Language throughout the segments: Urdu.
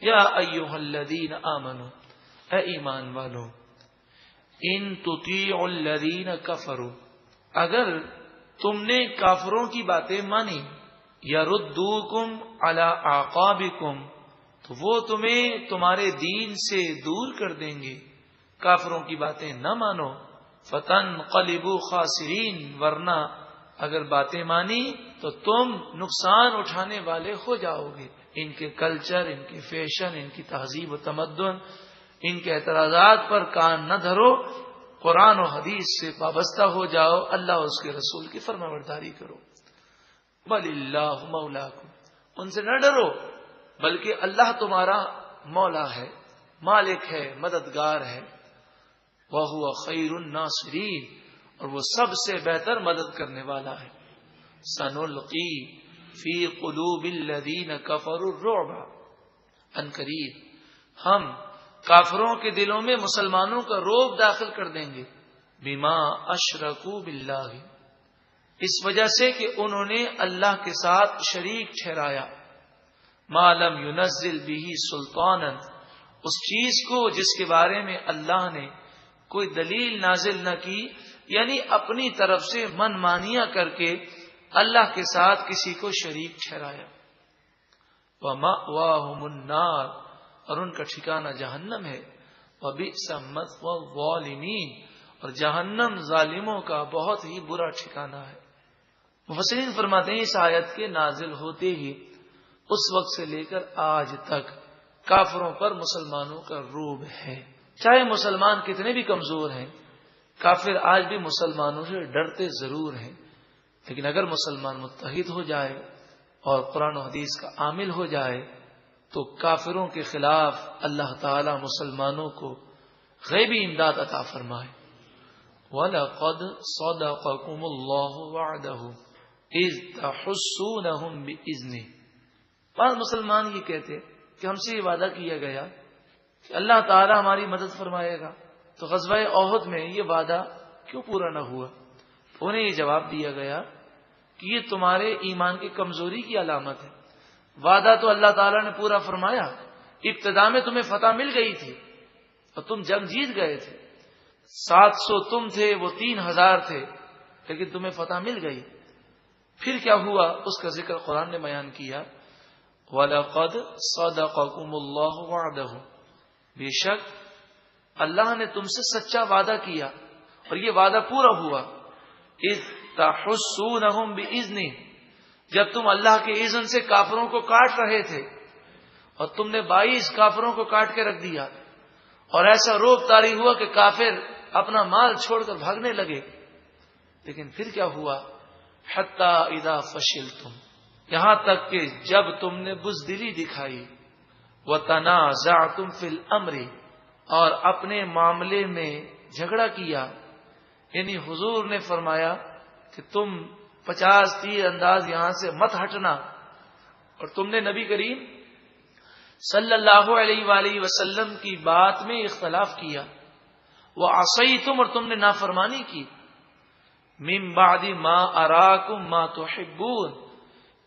یا ایھا الذین آمنوا، اے ایمان والو، ان تطیعوا الذین کفروا، اگر تم نے کافروں کی باتیں مانی، یردوکم علی اعقابکم، تو وہ تمہیں تمہارے دین سے دور کر دیں گے. کافروں کی باتیں نہ مانو. فتنقلبوا خاسرین، ورنہ اگر باتیں مانی تو تم نقصان اٹھانے والے ہو جاؤ گے. ان کے کلچر، ان کے فیشن، ان کی تہذیب و تمدن، ان کے اعتراضات پر کان نہ دھرو، قرآن و حدیث سے وابستہ ہو جاؤ، اللہ اور اس کے رسول کی فرمانبرداری کرو. بل اللہ مولاکم، ان سے نہ ڈرو، بلکہ اللہ تمہارا مولا ہے، مالک ہے، مددگار ہے. وَهُوَ خَيْرُ النَّاصِرِينَ، اور وہ سب سے بہتر مدد کرنے والا ہے. سَنُلْقِي فِي قُلُوبِ الَّذِينَ كَفَرُوا الرُّعْبَ، ان قریب ہم کافروں کے دلوں میں مسلمانوں کا رعب داخل کر دیں گے. بِمَا أَشْرَكُوا بِاللَّهِ، اس وجہ سے کہ انہوں نے اللہ کے ساتھ شریک ٹھہرایا. مَا لَمْ يُنَزِّلْ بِهِ سُلْطَانًا، اس چیز کو جس کے بارے میں اللہ نے کوئی دلیل نازل نہ کی، یعنی اپنی طرف سے من مانیاں کر کے اللہ کے ساتھ کسی کو شریک ٹھہرایا. وَمَأْوَاهُمُ النَّارُ، اور ان کا ٹھکانہ جہنم ہے. وَبِئْسَ مَثْوَى الظَّالِمِينَ، اور جہنم ظالموں کا بہت ہی برا ٹھکانہ ہے. مفسرین فرماتے ہیں اس آیت کے نازل ہوتے ہی اس وقت سے لے کر آج تک کافروں پر مسلمانوں کا رعب ہے. چاہے مسلمان کتنے بھی کمزور ہیں، کافر آج بھی مسلمانوں سے ڈرتے ضرور ہیں، لیکن اگر مسلمان متحد ہو جائے اور قرآن و حدیث کا عامل ہو جائے تو کافروں کے خلاف اللہ تعالی مسلمانوں کو غیبی امداد عطا فرمائے. وَلَقَدْ صَدَقَكُمُ اللَّهُ وَعْدَهُ إِذْ تَحُسُّونَهُمْ بِإِذْنِهِ، بعض مسلمان یہ کہتے کہ ہم سے یہ وعدہ کیا گیا کہ اللہ تعالی ہماری مدد فرمائے گا، تو غزوہ احد میں یہ وعدہ کیوں پورا نہ ہوا؟ انہیں یہ جواب دیا گیا کہ یہ تمہارے ایمان کی کمزوری کی علامت ہے. وعدہ تو اللہ تعالیٰ نے پورا فرمایا، ابتدا میں تمہیں فتح مل گئی تھی اور تم جنگ جیت گئے تھے. 700 تم تھے، وہ 3000 تھے، لیکن تمہیں فتح مل گئی. پھر کیا ہوا اس کا ذکر قرآن نے بیان کیا. وَلَقَدْ صَدَقَكُمُ اللَّهُ وَعْدَهُ، بے شک اللہ نے تم سے سچا وعدہ کیا اور یہ وعدہ پورا ہوا. اذ تحسونہم بِإِذْنِهِ، جب تم اللہ کے اذن سے کافروں کو کاٹ رہے تھے اور تم نے 22 کافروں کو کاٹ کے رکھ دیا، اور ایسا روب طاری ہوا کہ کافر اپنا مال چھوڑ کر بھاگنے لگے. لیکن پھر کیا ہوا؟ حتی اذا فشلتم، یہاں تک کہ جب تم نے بزدلی دکھائی، وتنازعتم فی الامر، اور اپنے معاملے میں جھگڑا کیا. یعنی حضور نے فرمایا کہ تم 50 تیر انداز یہاں سے مت ہٹنا، اور تم نے نبی کریم صلی اللہ علیہ وآلہ وسلم کی بات میں اختلاف کیا. وعصیتم، اور تم نے نافرمانی کی. من بعد ما اراکم ما تحبون،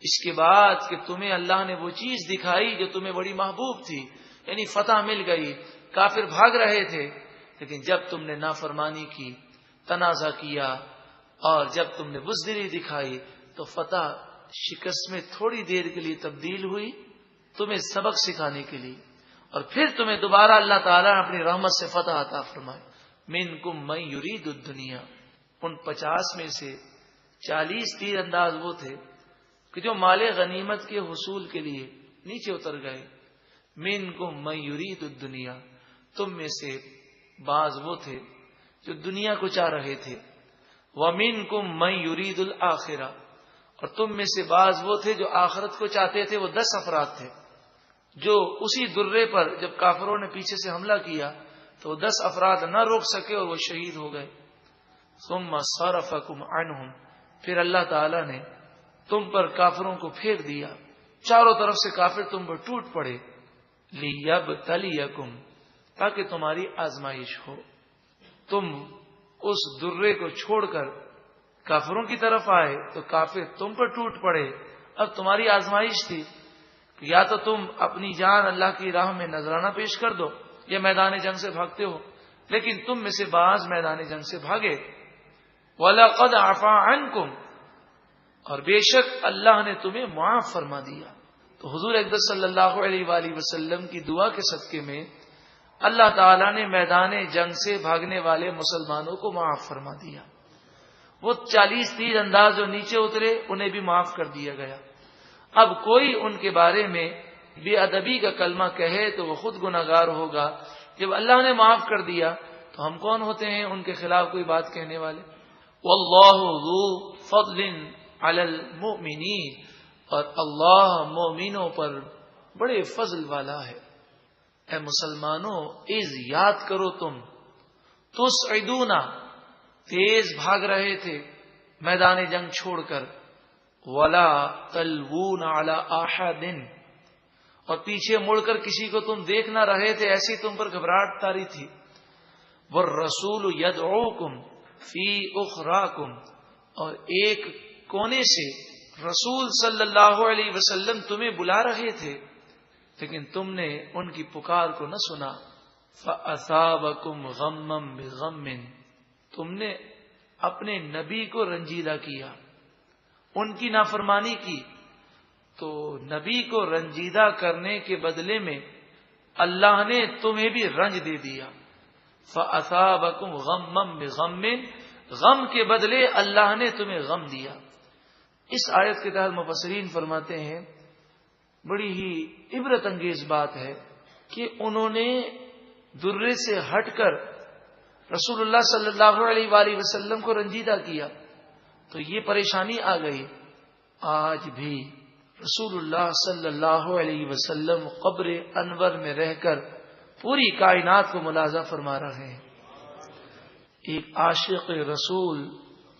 اس کے بعد کہ تمہیں اللہ نے وہ چیز دکھائی جو تمہیں بڑی محبوب تھی، یعنی فتح مل گئی، کافر بھاگ رہے تھے، لیکن جب تم نے نافرمانی کی، تنازع کیا، اور جب تم نے بزدلی دکھائی تو فتح شکست میں تھوڑی دیر کے لیے تبدیل ہوئی، تمہیں سبق سکھانے کے لیے، اور پھر تمہیں دوبارہ اللہ تعالیٰ نے اپنی رحمت سے فتح عطا فرمائی. منکم من یرید الدنیا، ان 50 میں سے 40 تیر انداز وہ تھے کہ جو مال غنیمت کے حصول کے لیے نیچے اتر گئے. منکم من یرید الدنیا، تم میں سے بعض وہ تھے جو دنیا کو چاہ رہے تھے. ومنکم من یرید الآخرہ، اور تم میں سے بعض وہ تھے جو آخرت کو چاہتے تھے. وہ 10 افراد تھے جو اسی درے پر جب کافروں نے پیچھے سے حملہ کیا تو وہ 10 افراد نہ روک سکے اور وہ شہید ہو گئے. ثم صرفکم عنہم، پھر اللہ تعالی نے تم پر کافروں کو پھیر دیا، چاروں طرف سے کافر تم پر ٹوٹ پڑے. لیبتلیکم، تاکہ تمہاری آزمائش ہو. تم اس درے کو چھوڑ کر کافروں کی طرف آئے تو کافر تم پر ٹوٹ پڑے. اب تمہاری آزمائش تھی یا تو تم اپنی جان اللہ کی راہ میں نذرانہ پیش کر دو یا میدان جنگ سے بھاگتے ہو، لیکن تم میں سے بعض میدان جنگ سے بھاگے۔ وَلَقَدْ عَفَا عَنْكُمْ، اور بے شک اللہ نے تمہیں معاف فرما دیا۔ تو حضور اقدس صلی اللہ علیہ وآلہ وسلم کی دعا کے صدقے میں اللہ تعالیٰ نے میدان جنگ سے بھاگنے والے مسلمانوں کو معاف فرما دیا۔ وہ 40 تیر انداز جو نیچے اترے انہیں بھی معاف کر دیا گیا۔ اب کوئی ان کے بارے میں بے ادبی کا کلمہ کہے تو وہ خود گناہگار ہوگا۔ جب اللہ نے معاف کر دیا تو ہم کون ہوتے ہیں ان کے خلاف کوئی بات کہنے والے؟ واللہ ذو فضل علی المؤمنین، اور اللہ مومنوں پر بڑے فضل والا ہے۔ اے مسلمانوں، اذ یاد کرو تم تسعدون، تیز بھاگ رہے تھے میدان جنگ چھوڑ کر، ولا تلوون علی احد، اور پیچھے مڑ کر کسی کو تم دیکھ نہ رہے تھے، ایسی تم پر گھبراہٹ طاری تھی۔ والرسول یدعوکم فی اخراکم، اور ایک کونے سے رسول صلی اللہ علیہ وسلم تمہیں بلا رہے تھے لیکن تم نے ان کی پکار کو نہ سنا۔ فَأَثَابَكُمْ غَمًّا بِغَمٍّ، تم نے اپنے نبی کو رنجیدہ کیا، ان کی نافرمانی کی، تو نبی کو رنجیدہ کرنے کے بدلے میں اللہ نے تمہیں بھی رنج دے دیا۔ فَأَثَابَكُمْ غَمًّا بِغَمٍّ، غم کے بدلے اللہ نے تمہیں غم دیا۔ اس آیت کے تحت مفسرین فرماتے ہیں بڑی ہی عبرت انگیز بات ہے کہ انہوں نے درے سے ہٹ کر رسول اللہ صلی اللہ علیہ وآلہ وسلم کو رنجیدہ کیا تو یہ پریشانی آ گئی۔ آج بھی رسول اللہ صلی اللہ علیہ وسلم قبر انور میں رہ کر پوری کائنات کو ملاحظہ فرما رہے ہیں۔ ایک عاشق رسول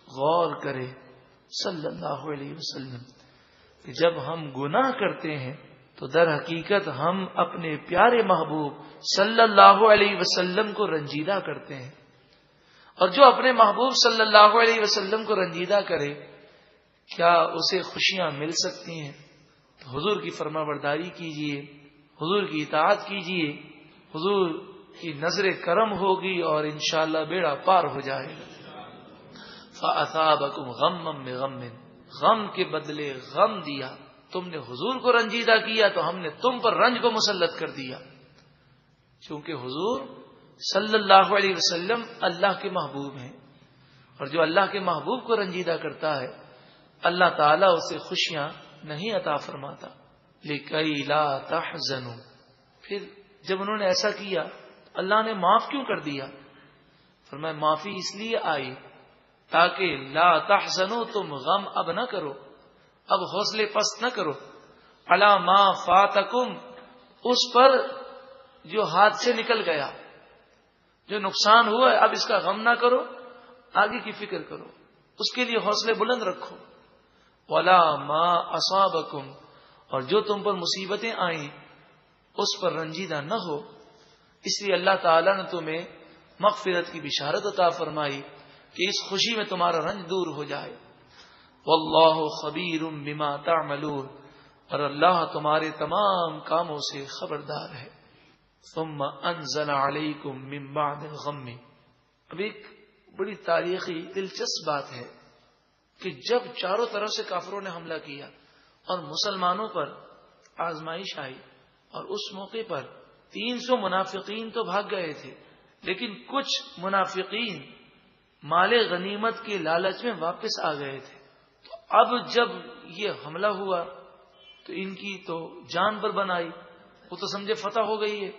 غور کرے صلی اللہ علیہ وسلم کہ جب ہم گناہ کرتے ہیں تو در حقیقت ہم اپنے پیارے محبوب صلی اللہ علیہ وسلم کو رنجیدہ کرتے ہیں، اور جو اپنے محبوب صلی اللہ علیہ وسلم کو رنجیدہ کرے کیا اسے خوشیاں مل سکتی ہیں؟ تو حضور کی فرما برداری کیجیے، حضور کی اطاعت کیجیے، حضور کی نظر کرم ہوگی اور انشاءاللہ بیڑا پار ہو جائے گا۔ فَأَثَابَكُمْ غَمًّا بِغَمٍّ، غم کے بدلے غم دیا۔ تم نے حضور کو رنجیدہ کیا تو ہم نے تم پر رنج کو مسلط کر دیا، چونکہ حضور صلی اللہ علیہ وسلم اللہ کے محبوب ہیں، اور جو اللہ کے محبوب کو رنجیدہ کرتا ہے اللہ تعالیٰ اسے خوشیاں نہیں عطا فرماتا۔ لِكَيْ لَا تَحْزَنُوا، پھر جب انہوں نے ایسا کیا اللہ نے معاف کیوں کر دیا؟ فرمایا معافی اس لیے آئی تاکہ لا تحزنوا، تم غم اب نہ کرو، اب حوصلے پست نہ کرو، علی ما فاتکم، اس پر جو ہاتھ سے نکل گیا، جو نقصان ہوا ہے اب اس کا غم نہ کرو، آگے کی فکر کرو، اس کے لیے حوصلے بلند رکھو۔ ولا ما اصابکم، اور جو تم پر مصیبتیں آئیں اس پر رنجیدہ نہ ہو، اس لیے اللہ تعالیٰ نے تمہیں مغفرت کی بشارت عطا فرمائی کہ اس خوشی میں تمہارا رنج دور ہو جائے۔ واللہ خبیر بما تعملون، اور اللہ تمہارے تمام کاموں سے خبردار ہے۔ ثم انزل علیکم من بعد الغم، اب ایک بڑی تاریخی دلچسپ بات ہے کہ جب چاروں طرف سے کافروں نے حملہ کیا اور مسلمانوں پر آزمائش آئی، اور اس موقع پر 300 منافقین تو بھاگ گئے تھے لیکن کچھ منافقین مال غنیمت کے لالچ میں واپس آ گئے تھے، تو اب جب یہ حملہ ہوا تو ان کی تو جان پر بنائی، وہ تو سمجھے فتح ہو گئی ہے،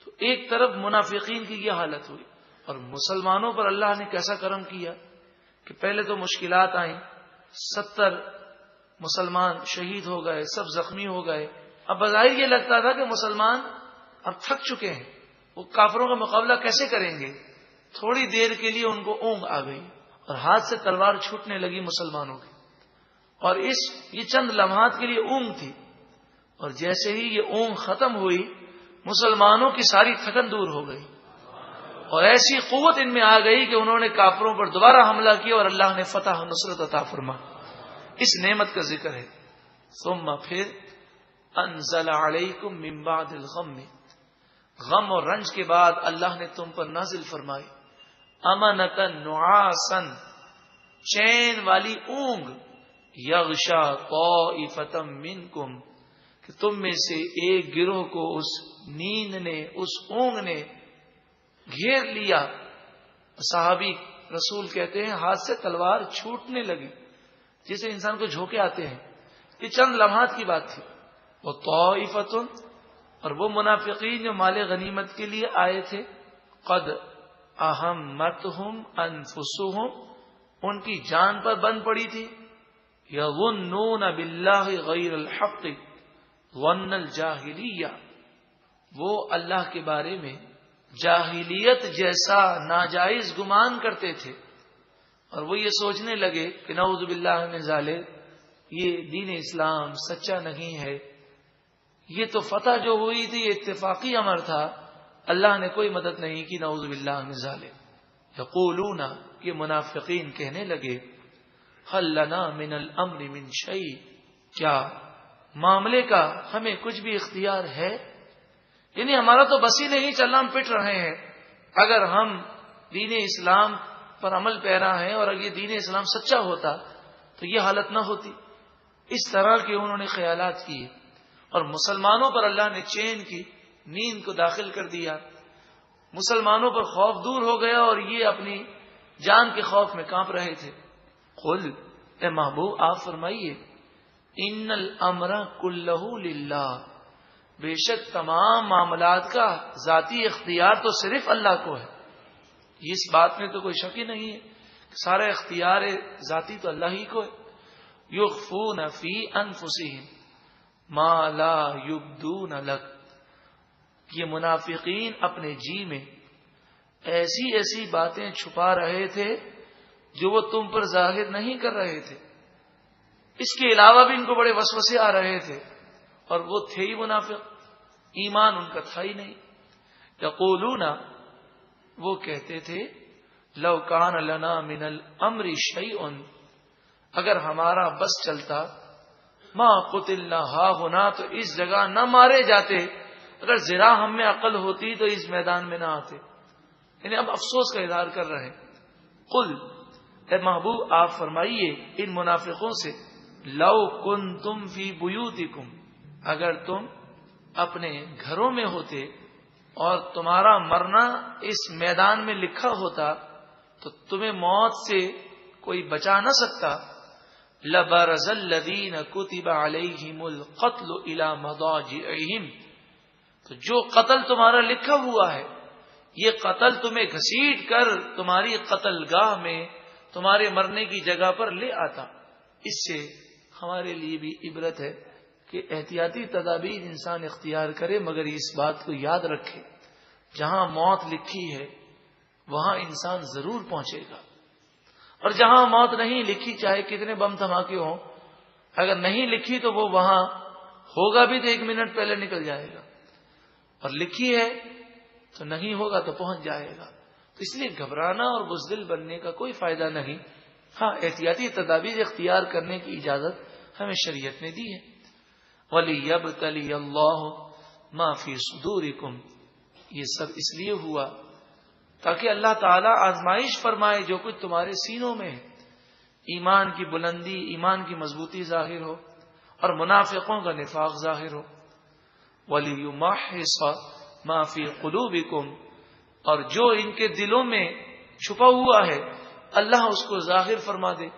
تو ایک طرف منافقین کی یہ حالت ہوئی، اور مسلمانوں پر اللہ نے کیسا کرم کیا کہ پہلے تو مشکلات آئیں، 70 مسلمان شہید ہو گئے، سب زخمی ہو گئے۔ اب بظاہر یہ لگتا تھا کہ مسلمان اب تھک چکے ہیں، وہ کافروں کا مقابلہ کیسے کریں گے؟ تھوڑی دیر کے لیے ان کو اونگ آ گئی اور ہاتھ سے تلوار چھوٹنے لگی مسلمانوں کی، اور یہ چند لمحات کے لیے اونگ تھی، اور جیسے ہی یہ اونگ ختم ہوئی مسلمانوں کی ساری تھکن دور ہو گئی اور ایسی قوت ان میں آ گئی کہ انہوں نے کافروں پر دوبارہ حملہ کیا اور اللہ نے فتح و نصرت عطا فرما۔ اس نعمت کا ذکر ہے۔ ثم پھر انزل علیکم من بعد الغم، غم اور رنج کے بعد اللہ نے تم پر نازل فرمائی امنتن نعاسن، چین والی اونگ، یغشا طائفۃ منکم، کہ تم میں سے ایک گروہ کو اس نیند نے، اس اونگ نے گھیر لیا. صحابی رسول کہتے ہیں ہاتھ سے تلوار چھوٹنے لگی جسے انسان کو جھونکے آتے ہیں. یہ چند لمحات کی بات تھی. وہ طائفۃ، اور وہ منافقین جو مال غنیمت کے لیے آئے تھے، قد اہمتہم انفسہم، ان کی جان پر بند پڑی تھی. یظنون باللہ غیر الحق ظن الجاہلیہ، وہ اللہ کے بارے میں جاہلیت جیسا ناجائز گمان کرتے تھے، اور وہ یہ سوچنے لگے کہ نعوذ باللہ من ذالک، یہ دین اسلام سچا نہیں ہے، یہ تو فتح جو ہوئی تھی یہ اتفاقی امر تھا، اللہ نے کوئی مدد نہیں کی، نعوذ باللہ من ذالک. یقولون، یہ منافقین کہنے لگے، هل لنا من الامر من شیء، کیا معاملے کا ہمیں کچھ بھی اختیار ہے؟ یعنی ہمارا تو بس ہی نہیں چلنا، ہم پٹ رہے ہیں. اگر ہم دین اسلام پر عمل پیرا ہیں اور اگر یہ دین اسلام سچا ہوتا تو یہ حالت نہ ہوتی. اس طرح کے انہوں نے خیالات کیے، اور مسلمانوں پر اللہ نے چین کی نیند کو داخل کر دیا. مسلمانوں پر خوف دور ہو گیا اور یہ اپنی جان کے خوف میں کانپ رہے تھے. قل، اے محبوب آپ فرمائیے، ان الامر کلہ للہ، بے شک تمام معاملات کا ذاتی اختیار تو صرف اللہ کو ہے. اس بات میں تو کوئی شک ہی نہیں ہے کہ سارا اختیار ذاتی تو اللہ ہی کو ہے. یخفون فی انفسہم ما لا یبدون لک، یہ منافقین اپنے جی میں ایسی ایسی باتیں چھپا رہے تھے جو وہ تم پر ظاہر نہیں کر رہے تھے. اس کے علاوہ بھی ان کو بڑے وسوسے آ رہے تھے، اور وہ تھے ہی منافق، ایمان ان کا تھا ہی نہیں. یقولون، وہ کہتے تھے، لو کان لنا من الامر شیء، اگر ہمارا بس چلتا، ما قتلنا ہاہنا، تو اس جگہ نہ مارے جاتے. اگر ذرا ہم میں عقل ہوتی تو اس میدان میں نہ آتے. یعنی اب افسوس کا اظہار کر رہے ہیں. قل، اے محبوب آپ فرمائیے ان منافقوں سے، لو کنتم فی بیوتکم، اگر تم اپنے گھروں میں ہوتے اور تمہارا مرنا اس میدان میں لکھا ہوتا تو تمہیں موت سے کوئی بچا نہ سکتا. لبرز الذین کتب علیہم القتل الی مضاجعہم، تو جو قتل تمہارا لکھا ہوا ہے یہ قتل تمہیں گھسیٹ کر تمہاری قتل گاہ میں تمہارے مرنے کی جگہ پر لے آتا. اس سے ہمارے لیے بھی عبرت ہے کہ احتیاطی تدابیر انسان اختیار کرے، مگر اس بات کو یاد رکھے جہاں موت لکھی ہے وہاں انسان ضرور پہنچے گا، اور جہاں موت نہیں لکھی چاہے کتنے بم دھماکے ہوں، اگر نہیں لکھی تو وہ وہاں ہوگا بھی تو 1 منٹ پہلے نکل جائے گا، اور لکھی ہے تو نہیں ہوگا تو پہنچ جائے گا. تو اس لیے گھبرانا اور بزدل بننے کا کوئی فائدہ نہیں. ہاں، احتیاطی تدابیر اختیار کرنے کی اجازت ہمیں شریعت نے دی ہے. وَلِيَبْتَلِيَ اللَّهُ مَا فِي صُدُورِكُمْ، یہ سب اس لیے ہوا تاکہ اللہ تعالیٰ آزمائش فرمائے جو کچھ تمہارے سینوں میں ہے. ایمان کی بلندی، ایمان کی مضبوطی ظاہر ہو اور منافقوں کا نفاق ظاہر ہو. وَلِيُمَحِّصَ مَا فِي قُلُوبِكُمْ، اور جو ان کے دلوں میں چھپا ہوا ہے اللہ اس کو ظاہر فرما دے.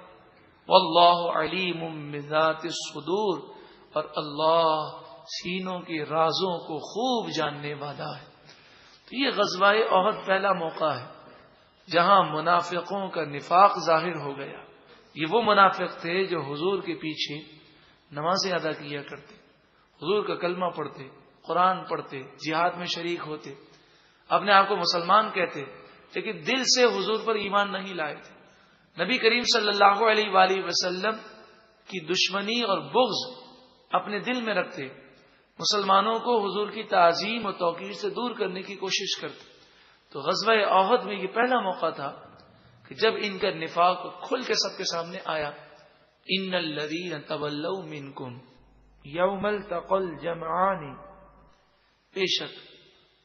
وَاللَّهُ عَلِيمٌ بِذَاتِ الصُّدُورِ، اور اللہ سینوں کے رازوں کو خوب جاننے والا ہے. تو یہ غزوہ احد پہلا موقع ہے جہاں منافقوں کا نفاق ظاہر ہو گیا. یہ وہ منافق تھے جو حضور کے پیچھے نمازیں ادا کیا کرتے، حضور کا کلمہ پڑھتے، قرآن پڑھتے، جہاد میں شریک ہوتے، اپنے آپ کو مسلمان کہتے، لیکن دل سے حضور پر ایمان نہیں لائے تھے. نبی کریم صلی اللہ علیہ وآلہ وسلم کی دشمنی اور بغض اپنے دل میں رکھتے، مسلمانوں کو حضور کی تعظیم اور توقیر سے دور کرنے کی کوشش کرتے. تو غزوہ احد میں یہ پہلا موقع تھا کہ جب ان کا نفاق کھل کے سب کے سامنے آیا. ان الذین تولوا منکم، یوم التقى الجمعان، بے شک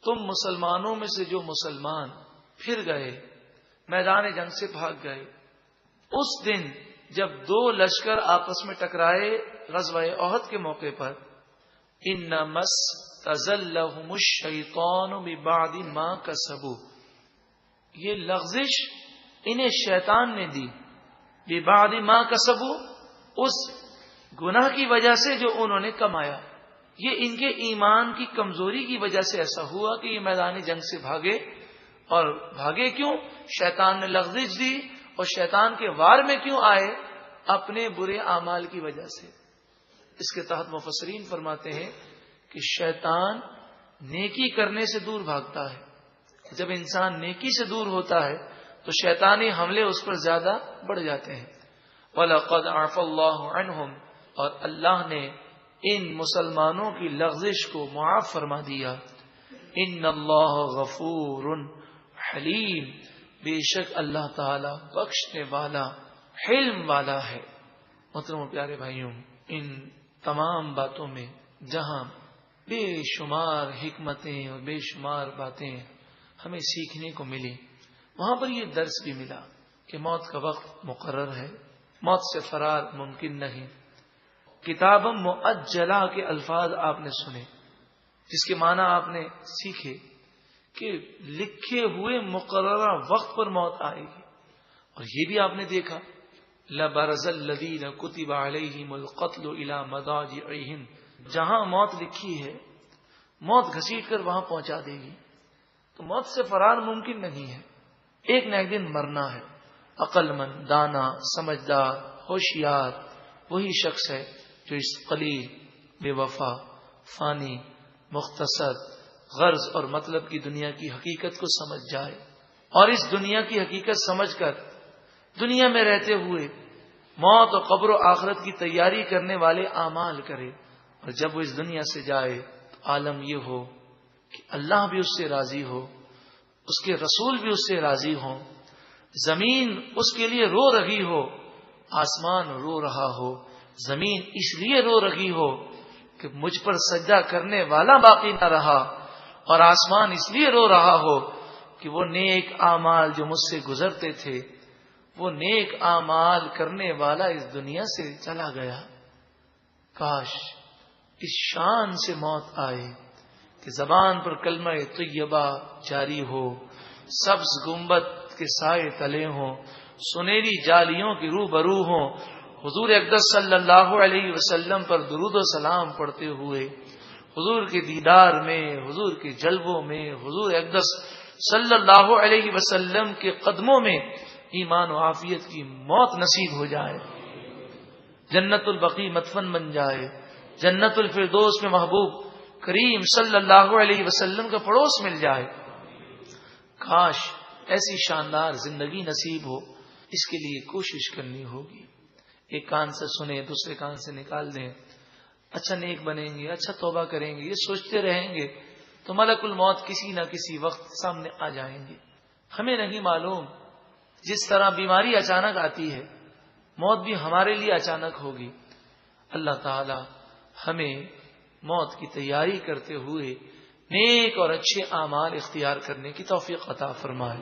تم مسلمانوں میں سے جو مسلمان پھر گئے، میدان جنگ سے بھاگ گئے، اس دن جب دو لشکر آپس میں ٹکرائے غزوہ احد کے موقع پر، انما استزلهم الشیطان ببعض ما کسبوا، یہ لغزش انہیں شیطان نے دی، ببعض ما کسبوا، اس گناہ کی وجہ سے جو انہوں نے کمایا، یہ ان کے ایمان کی کمزوری کی وجہ سے ایسا ہوا کہ یہ میدان جنگ سے بھاگے، اور بھاگے کیوں؟ شیطان نے لغزش دی، اور شیطان کے وار میں کیوں آئے؟ اپنے برے اعمال کی وجہ سے۔ اس کے تحت مفسرین فرماتے ہیں کہ شیطان نیکی کرنے سے دور بھاگتا ہے، جب انسان نیکی سے دور ہوتا ہے تو شیطانی حملے اس پر زیادہ بڑھ جاتے ہیں۔ وَلَقَدْ عَفَا اللَّهُ عَنْهُمْ، اور اللہ نے ان مسلمانوں کی لغزش کو معاف فرما دیا۔ ان اللہ غفور حلیم، بے شک اللہ تعالی بخشنے والا، حلم والا ہے۔ محترم و پیارے بھائیوں، ان تمام باتوں میں جہاں بے شمار حکمتیں اور بے شمار باتیں ہمیں سیکھنے کو ملی، وہاں پر یہ درس بھی ملا کہ موت کا وقت مقرر ہے، موت سے فرار ممکن نہیں۔ کتاب مؤجلہ کے الفاظ آپ نے سنے، جس کے معنی آپ نے سیکھے کہ لکھے ہوئے مقررہ وقت پر موت آئے گی، اور یہ بھی آپ نے دیکھا لَبَرَزَ الَّذِينَ كُتِبَ عَلَيْهِمُ الْقَتْلُ إِلَى مَضَاجِعِهِمْ، جہاں موت لکھی ہے موت گھسیٹ کر وہاں پہنچا دے گی، تو موت سے فرار ممکن نہیں ہے، ایک نہ ایک دن مرنا ہے۔ عقل مند، دانا، سمجھدار، ہوشیار وہی شخص ہے جو اس قلیل، بے وفا، فانی، مختصر، غرض اور مطلب کی دنیا کی حقیقت کو سمجھ جائے، اور اس دنیا کی حقیقت سمجھ کر دنیا میں رہتے ہوئے موت اور قبر و آخرت کی تیاری کرنے والے اعمال کرے، اور جب وہ اس دنیا سے جائے تو عالم یہ ہو کہ اللہ بھی اس سے راضی ہو، اس کے رسول بھی اس سے راضی ہوں، زمین اس کے لیے رو رہی ہو، آسمان رو رہا ہو، زمین اس لیے رو رہی ہو کہ مجھ پر سجدہ کرنے والا باقی نہ رہا، اور آسمان اس لیے رو رہا ہو کہ وہ نیک اعمال جو مجھ سے گزرتے تھے، وہ نیک اعمال کرنے والا اس دنیا سے چلا گیا۔ کاش اس شان سے موت آئے کہ زبان پر کلمہ طیبہ جاری ہو، سبز گنبد کے سائے تلے ہوں، سنہری جالیوں کی روبرو ہوں، حضور اقدس صلی اللہ علیہ وسلم پر درود و سلام پڑھتے ہوئے حضور کے دیدار میں، حضور کے جلووں میں، حضور اقدس صلی اللہ علیہ وسلم کے قدموں میں ایمان و عافیت کی موت نصیب ہو جائے، جنت البقیع مدفن بن جائے، جنت الفردوس میں محبوب کریم صلی اللہ علیہ وسلم کا پڑوس مل جائے۔ کاش ایسی شاندار زندگی نصیب ہو، اس کے لیے کوشش کرنی ہوگی۔ ایک کان سے سنیں، دوسرے کان سے نکال دیں، اچھا نیک بنیں گے، اچھا توبہ کریں گے، یہ سوچتے رہیں گے تو ملک الموت کسی نہ کسی وقت سامنے آ جائیں گے۔ ہمیں نہیں معلوم، جس طرح بیماری اچانک آتی ہے موت بھی ہمارے لیے اچانک ہوگی۔ اللہ تعالی ہمیں موت کی تیاری کرتے ہوئے نیک اور اچھے اعمال اختیار کرنے کی توفیق عطا فرمائے۔